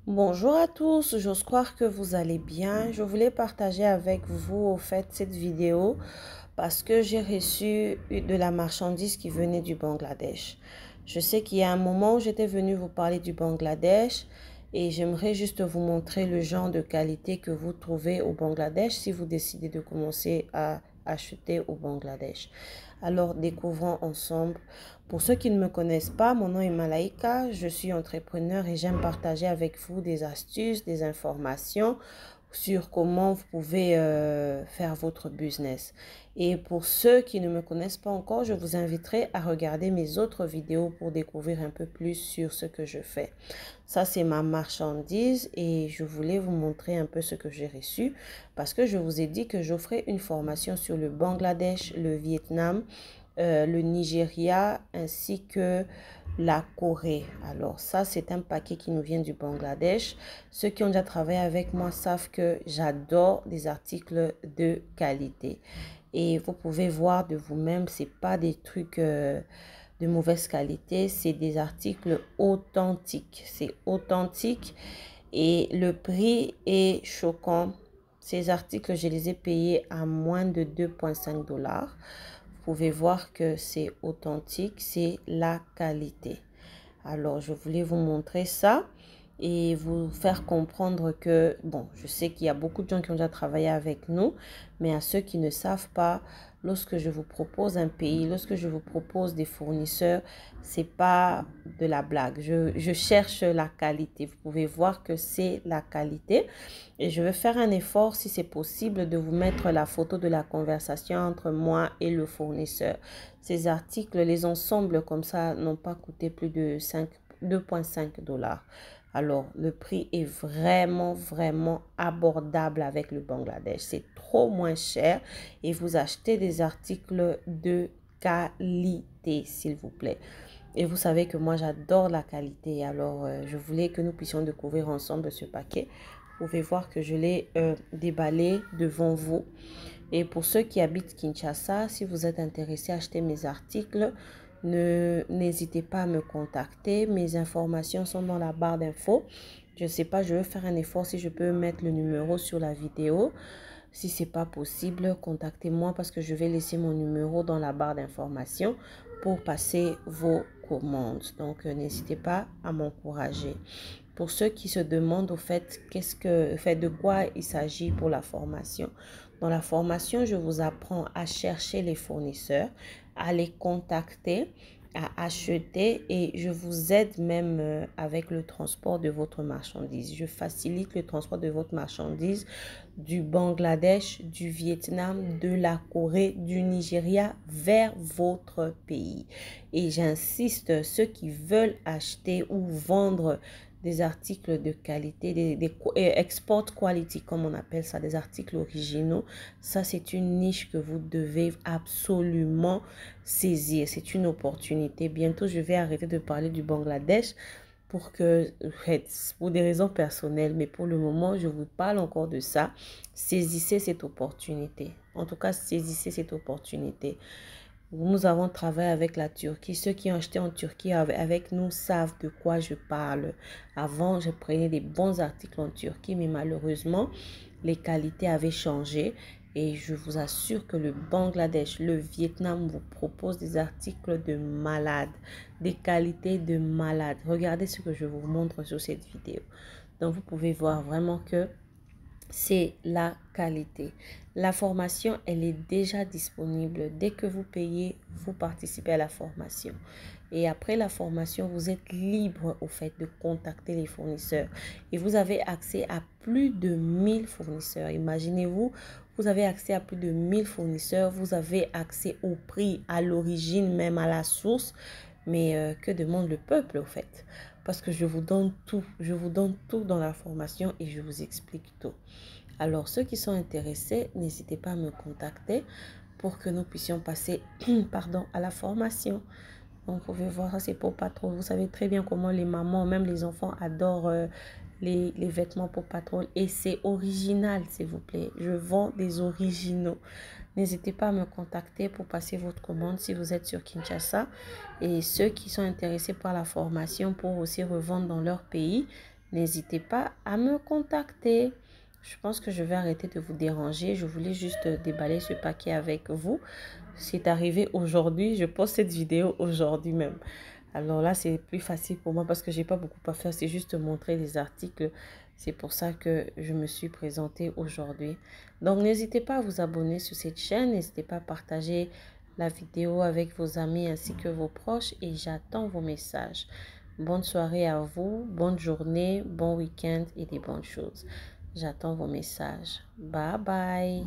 Bonjour à tous, j'ose croire que vous allez bien. Je voulais partager avec vous au fait cette vidéo parce que j'ai reçu de la marchandise qui venait du Bangladesh. Je sais qu'il y a un moment où j'étais venue vous parler du Bangladesh et j'aimerais juste vous montrer le genre de qualité que vous trouvez au Bangladesh si vous décidez de commencer à acheter au Bangladesh. Alors, découvrons ensemble. Pour ceux qui ne me connaissent pas, mon nom est Malaika, je suis entrepreneur et j'aime partager avec vous des astuces, des informations sur comment vous pouvez faire votre business. Et pour ceux qui ne me connaissent pas encore, je vous inviterai à regarder mes autres vidéos pour découvrir un peu plus sur ce que je fais. Ça, c'est ma marchandise et je voulais vous montrer un peu ce que j'ai reçu parce que je vous ai dit que j'offrais une formation sur le Bangladesh, le Vietnam, le Nigeria ainsi que la Corée. Alors ça, c'est un paquet qui nous vient du Bangladesh. Ceux qui ont déjà travaillé avec moi savent que j'adore des articles de qualité. Et vous pouvez voir de vous-même, c'est pas des trucs de mauvaise qualité, c'est des articles authentiques. C'est authentique et le prix est choquant. Ces articles, je les ai payés à moins de 2,5 $. Vous pouvez voir que c'est authentique, c'est la qualité. Alors, je voulais vous montrer ça et vous faire comprendre que, bon, je sais qu'il y a beaucoup de gens qui ont déjà travaillé avec nous, mais à ceux qui ne savent pas, lorsque je vous propose un pays, lorsque je vous propose des fournisseurs, c'est pas de la blague. Je cherche la qualité. Vous pouvez voir que c'est la qualité et je vais faire un effort, si c'est possible, de vous mettre la photo de la conversation entre moi et le fournisseur. Ces articles, les ensembles comme ça, n'ont pas coûté plus de 2,5 $. Alors, le prix est vraiment abordable avec le Bangladesh. C'est trop moins cher et vous achetez des articles de qualité, s'il vous plaît. Et vous savez que moi, j'adore la qualité. Alors, je voulais que nous puissions découvrir ensemble ce paquet. Vous pouvez voir que je l'ai déballé devant vous. Et pour ceux qui habitent Kinshasa, si vous êtes intéressé à acheter mes articles, n'hésitez pas à me contacter. Mes informations sont dans la barre d'infos. Je ne sais pas, je vais faire un effort si je peux mettre le numéro sur la vidéo. Si ce n'est pas possible, contactez-moi parce que je vais laisser mon numéro dans la barre d'informations pour passer vos commandes. Donc, n'hésitez pas à m'encourager. Pour ceux qui se demandent au fait, de quoi il s'agit pour la formation. Dans la formation, je vous apprends à chercher les fournisseurs, à les contacter, à acheter et je vous aide même avec le transport de votre marchandise. Je facilite le transport de votre marchandise du Bangladesh, du Vietnam, de la Corée, du Nigeria vers votre pays. Et j'insiste, ceux qui veulent acheter ou vendre des articles de qualité, des export quality comme on appelle ça, des articles originaux. Ça, c'est une niche que vous devez absolument saisir. C'est une opportunité. Bientôt, je vais arrêter de parler du Bangladesh pour des raisons personnelles. Mais pour le moment, je vous parle encore de ça. Saisissez cette opportunité. En tout cas, saisissez cette opportunité. Nous avons travaillé avec la Turquie. Ceux qui ont acheté en Turquie avec nous savent de quoi je parle. Avant, je prenais des bons articles en Turquie, mais malheureusement, les qualités avaient changé. Et je vous assure que le Bangladesh, le Vietnam vous propose des articles de malade, des qualités de malade. Regardez ce que je vous montre sur cette vidéo. Donc, vous pouvez voir vraiment que c'est la qualité. La formation, elle est déjà disponible. Dès que vous payez, vous participez à la formation. Et après la formation, vous êtes libre au fait de contacter les fournisseurs. Et vous avez accès à plus de 1000 fournisseurs. Imaginez-vous, vous avez accès à plus de 1000 fournisseurs. Vous avez accès au prix, à l'origine, même à la source. Mais que demande le peuple au fait? Parce que je vous donne tout. Je vous donne tout dans la formation et je vous explique tout. Alors, ceux qui sont intéressés, n'hésitez pas à me contacter pour que nous puissions passer pardon, à la formation. Donc, vous pouvez voir, ça c'est pour Patrol. Vous savez très bien comment les mamans, même les enfants adorent les vêtements pour Patrol. Et c'est original, s'il vous plaît. Je vends des originaux. N'hésitez pas à me contacter pour passer votre commande si vous êtes sur Kinshasa. Et ceux qui sont intéressés par la formation pour aussi revendre dans leur pays, n'hésitez pas à me contacter. Je pense que je vais arrêter de vous déranger. Je voulais juste déballer ce paquet avec vous. C'est arrivé aujourd'hui. Je poste cette vidéo aujourd'hui même. Alors là, c'est plus facile pour moi parce que j'ai pas beaucoup à faire. C'est juste montrer les articles. C'est pour ça que je me suis présentée aujourd'hui. Donc, n'hésitez pas à vous abonner sur cette chaîne. N'hésitez pas à partager la vidéo avec vos amis ainsi que vos proches. Et j'attends vos messages. Bonne soirée à vous. Bonne journée. Bon week-end et des bonnes choses. J'attends vos messages. Bye bye.